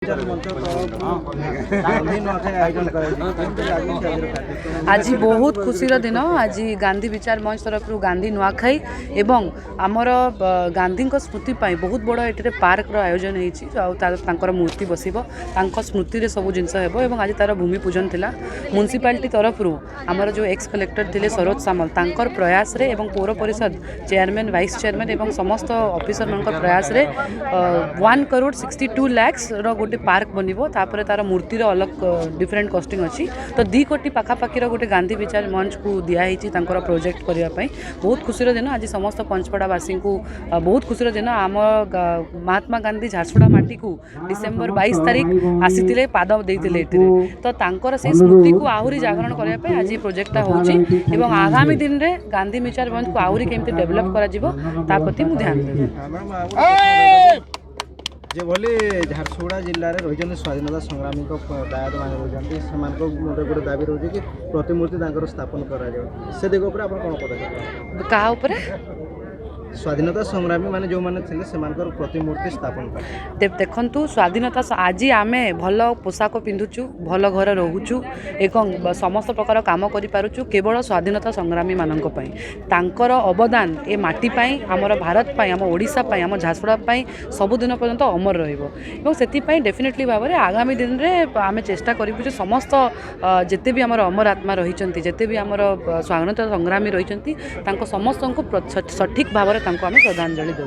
आज बहुत खुशीर दिन। आज गांधी विचार मंच तरफ गांधी नुआखाई एवं आमर गांधी स्मृति बहुत बड़ ये पार्क आयोजन होकर मूर्ति बस स्मृति सब जिनस आज तार भूमि पूजन थिला। म्युनिसिपालिटी तरफ आमर जो एक्स कलेक्टर थे सरोज सामल तांकर प्रयास रे एवं पौर परिषद चेयरमैन वाइस चेयरमैन एवं समस्त ऑफिसर मान प्रयास रे 1,62 लाख गोटे पार्क बनब तापर तार मूर्तिर अलग डिफरेंट कस्टिंग अच्छी तो 2 कोटी पाखापाखि गोटे गांधी विचार मंच को दिखाई प्रोजेक्ट करने बहुत खुशीर दिन। आज समस्त पंचपड़ावासी को बहुत खुशीर दिन। आम महात्मा गांधी झारसुड़ा माटी को डिसेम्बर 22 तारीख आसी पाद देते तो तांकर से स्मृति को आहरी जागरण करने आज प्रोजेक्टा हो आगामी दिन में गांधी विचार मंच को आहरी केमती डेभलप करती मुझे ध्यान देवी जे भली झारसुगुड़ा जिले में रही स्वाधीनता संग्रामी दायद मान रही गोटे दाबी रोचे कि प्रतिमूर्ति स्थापन कर दिग पर आप कौन पदक्षेप क्या स्वाधीनता संग्रामी माने जो माने थिले सेमानकर प्रतिमूर्ति स्थापन कर देखु स्वाधीनता आज आम भल पोशाक पिंधुचु भल घर रोचु एक समस्त प्रकार काम करूँ केवल स्वाधीनता संग्रामी मानक तांकर अवदान ए माटी आमर भारत आम ओडिशा आम झारसुगुड़ा सबुदिन पर्यंत अमर रही डेफिनेटली भाव में आगामी दिन में आम चेष्टा करूँ समस्त जिते भी आमर अमर आत्मा रही जिते भी आमर स्वाधीनता संग्रामी रही समस्त को सठिक भाव में श्रद्धांजलि दे।